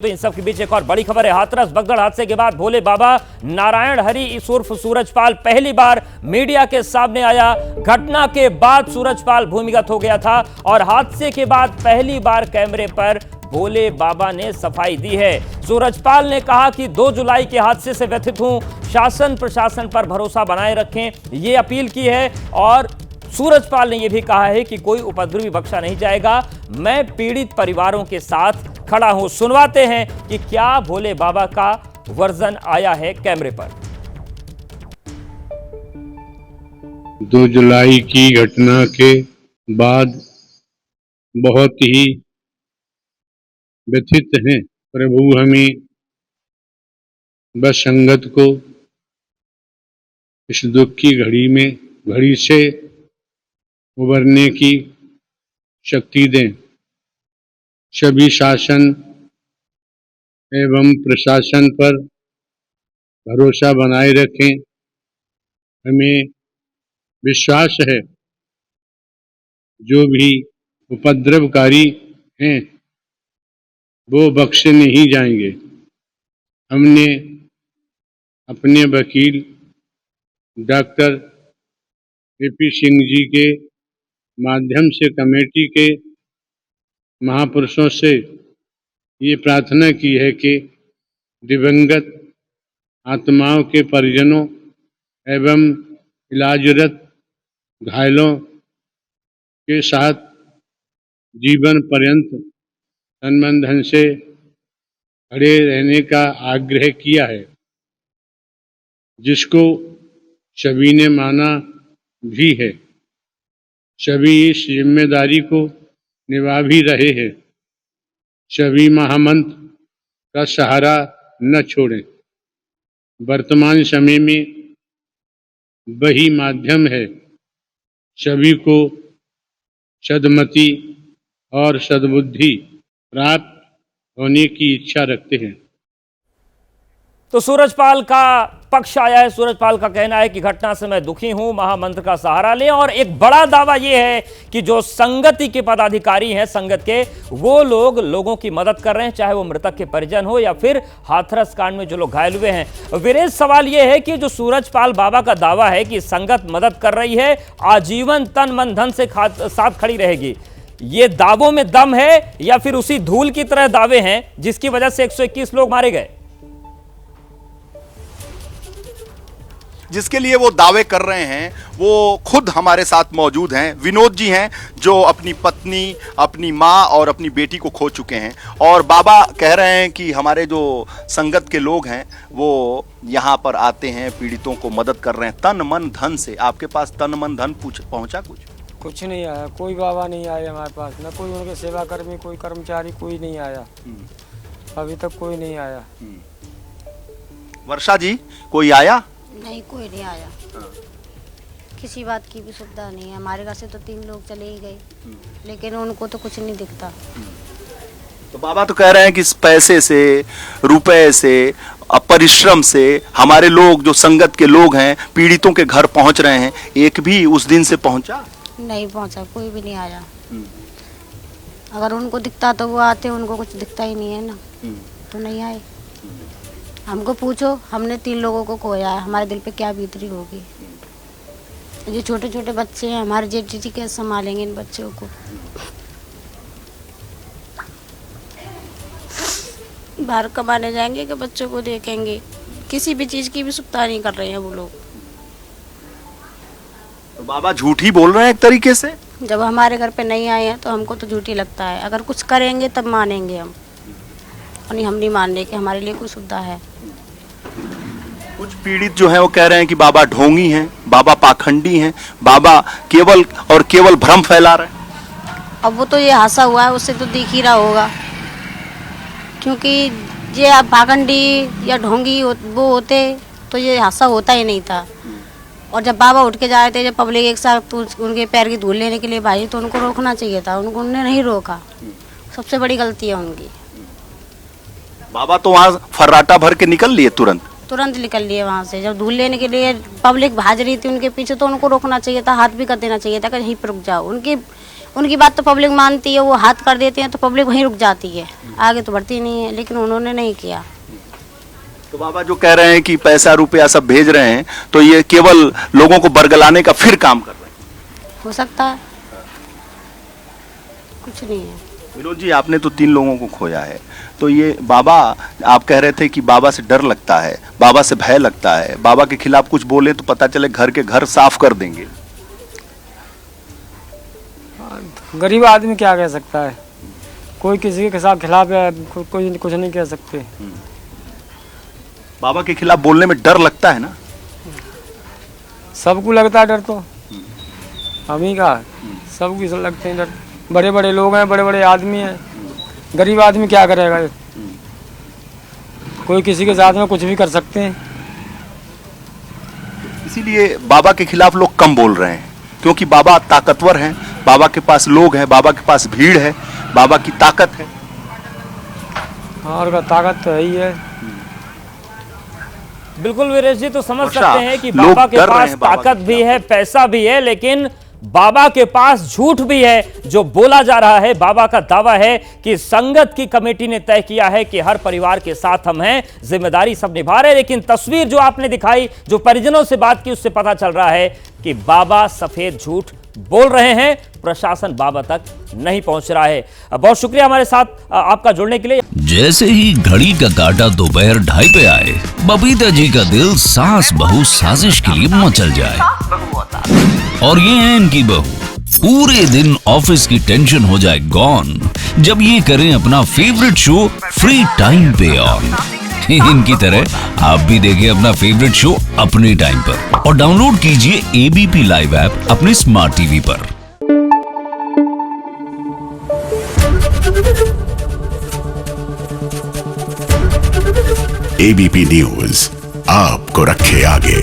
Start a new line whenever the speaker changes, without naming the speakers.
तो इन सब के बीच एक और बड़ी खबर है। हाथरस बगड़ हादसे के बाद भोले बाबा नारायण हरि उर्फ सूरजपाल पहली बार मीडिया के सामने आया। घटना के बाद सूरजपाल भूमिगत हो गया था और हादसे के बाद पहली बार कैमरे पर भोले बाबा ने सफाई दी है। सूरजपाल ने कहा कि 2 जुलाई के हादसे से व्यथित हूं, शासन प्रशासन पर भरोसा बनाए रखें, ये अपील की है। और सूरजपाल ने यह भी कहा है कि कोई उपद्रवी बख्शा नहीं जाएगा, मैं पीड़ित परिवारों के साथ खड़ा हूं। सुनवाते हैं कि क्या भोले बाबा का वर्जन आया है कैमरे पर।
2 जुलाई की घटना के बाद बहुत ही व्यथित हैं। प्रभु हमें बस संगत को इस दुख की घड़ी से उबरने की शक्ति दें। सभी शासन एवं प्रशासन पर भरोसा बनाए रखें। हमें विश्वास है जो भी उपद्रवकारी हैं वो बख्शे नहीं जाएंगे। हमने अपने वकील डॉक्टर ए.पी. सिंह जी के माध्यम से कमेटी के महापुरुषों से ये प्रार्थना की है कि दिवंगत आत्माओं के परिजनों एवं इलाजरत घायलों के साथ जीवन पर्यंत तन मन धन से खड़े रहने का आग्रह किया है, जिसको सभी ने माना भी है। सभी इस जिम्मेदारी को निभा भी रहे हैं। सभी महामंत्र का सहारा न छोड़ें। वर्तमान समय में वही माध्यम है। सभी को सद्मति और सद्बुद्धि प्राप्त होने की इच्छा रखते हैं।
तो सूरजपाल का पक्ष आया है। सूरजपाल का कहना है कि घटना से मैं दुखी हूं, महामंत्र का सहारा लें। और एक बड़ा दावा यह है कि जो संगति के पदाधिकारी हैं संगत के, वो लोगों की मदद कर रहे हैं, चाहे वो मृतक के परिजन हो या फिर हाथरस कांड में जो लोग घायल हुए हैं। वीरेश, सवाल यह है कि जो सूरजपाल बाबा का दावा है कि संगत मदद कर रही है, आजीवन तन मन धन से साथ खड़ी रहेगी, ये दावों में दम है या फिर उसी धूल की तरह दावे हैं जिसकी वजह से 121 लोग मारे गए?
जिसके लिए वो दावे कर रहे हैं वो खुद हमारे साथ मौजूद हैं। विनोद जी हैं जो अपनी पत्नी, अपनी माँ और अपनी बेटी को खो चुके हैं। और बाबा कह रहे हैं कि हमारे जो संगत के लोग हैं वो यहाँ पर आते हैं, पीड़ितों को मदद कर रहे हैं तन मन धन से। आपके पास तन मन धन पहुँचा?
कुछ नहीं आया, कोई बाबा नहीं आया हमारे पास, ना कोई उनके सेवा कर्मी, कोई कर्मचारी, कोई नहीं आया। अभी तक कोई नहीं आया।
वर्षा जी, कोई आया?
नहीं, कोई नहीं आया। किसी बात की भी सुविधा नहीं है। हमारे घर से तो 3 लोग चले ही गए, लेकिन उनको तो कुछ नहीं दिखता।
तो बाबा तो कह रहे हैं कि इस पैसे से, रुपए से, परिश्रम से हमारे लोग जो संगत के लोग हैं पीड़ितों के घर पहुंच रहे हैं। एक भी उस दिन से पहुंचा? नहीं
पहुंचा, कोई भी नहीं आया। अगर उनको दिखता तो वो आते, उनको कुछ दिखता ही नहीं है ना, तो नहीं आए। हमको पूछो, हमने 3 लोगों को खोया है, हमारे दिल पे क्या बीतरी होगी। ये छोटे छोटे बच्चे हैं, हमारे जेठ जी कैसे संभालेंगे इन बच्चों को। बाहर कमाने जाएंगे कि बच्चों को देखेंगे। किसी भी चीज़ की भी सुविधा नहीं कर रहे हैं वो लोग।
तो बाबा झूठ ही बोल रहे हैं एक तरीके से।
जब हमारे घर पे नहीं आए हैं तो हमको तो झूठी लगता है। अगर कुछ करेंगे तब मानेंगे हम, और हम नहीं मान रहे कि हमारे लिए कोई सुविधा है।
कुछ पीड़ित जो हैं वो कह रहे हैं कि बाबा ढोंगी हैं, बाबा पाखंडी हैं, बाबा केवल भ्रम फैला रहे हैं।
अब वो तो ये हादसा हुआ है, उससे तो दिख ही रहा होगा, क्योंकि ये पाखंडी या ढोंगी वो होते तो ये हादसा होता ही नहीं था। और जब बाबा उठ के जा रहे थे, जब पब्लिक एक साथ तो उनके पैर की धूल लेने के लिए भाई, तो उनको रोकना चाहिए था, उन्होंने नहीं रोका। सबसे बड़ी गलती है उनकी।
बाबा तो वहाँ फर्राटा भर के निकल लिए, तुरंत
निकल लिए वहाँ से। जब धूल लेने के लिए पब्लिक भाज रही थी उनके पीछे, तो उनको रोकना चाहिए था, हाथ भी कर देना चाहिए था कि यहीं पर रुक जाओ। उनकी बात तो पब्लिक मानती है, वो हाथ कर देते हैं तो पब्लिक वहीं रुक जाती है, आगे तो बढ़ती नहीं है, लेकिन उन्होंने नहीं किया।
तो बाबा जो कह रहे हैं कि पैसा रुपया सब भेज रहे हैं, तो ये केवल लोगों को बरगलाने का फिर काम कर रहे हैं।
हो सकता है, कुछ नहीं है।
विनोद जी, आपने तो 3 लोगों को खोया है, तो ये बाबा, आप कह रहे थे कि बाबा से डर लगता है, बाबा से भय लगता है, बाबा के खिलाफ कुछ बोले तो पता चले घर के घर साफ कर देंगे।
गरीब आदमी क्या कह सकता है, कोई किसी के साथ खिलाफ है, कोई कुछ नहीं कह सकते।
बाबा के खिलाफ बोलने में डर लगता है ना?
सबको लगता है डर, तो हम ही का सबको लगते हैं डर। बड़े बड़े लोग हैं, बड़े बड़े आदमी हैं, गरीब आदमी क्या करेगा? कोई किसी के साथ में कुछ भी कर सकते हैं।
इसीलिए बाबा के खिलाफ लोग कम बोल रहे हैं, क्योंकि बाबा ताकतवर हैं, बाबा के पास लोग हैं, बाबा के पास भीड़ है, बाबा की ताकत है।
हाँ, और का ताकत तो है ही है।
बिल्कुल वीरेश जी, तो समझ
वर्षा,
सकते हैं कि
लोग
बाबा के
डर रहे
पास
हैं बाबा
ताकत
के
भी
खिलाफ।
है, पैसा भी है, लेकिन बाबा के पास झूठ भी है जो बोला जा रहा है। बाबा का दावा है कि संगत की कमेटी ने तय किया है कि हर परिवार के साथ हम हैं, जिम्मेदारी सब निभा रहे हैं, लेकिन तस्वीर जो आपने दिखाई, जो परिजनों से बात की, उससे पता चल रहा है कि बाबा सफेद झूठ बोल रहे हैं, प्रशासन बाबा तक नहीं पहुंच रहा है। बहुत शुक्रिया हमारे साथ आपका जुड़ने के लिए।
जैसे ही घड़ी का काटा दोपहर 2:30 पे आए, बबीता जी का दिल सास बहू साजिश के लिए मचल जाए। और ये है इनकी बहू, पूरे दिन ऑफिस की टेंशन हो जाए गॉन जब ये करें अपना फेवरेट शो फ्री टाइम पे ऑन। इनकी तरह आप भी देखिए अपना फेवरेट शो अपने टाइम पर और डाउनलोड कीजिए एबीपी लाइव ऐप अपने स्मार्ट टीवी पर।
एबीपी न्यूज आपको रखे आगे।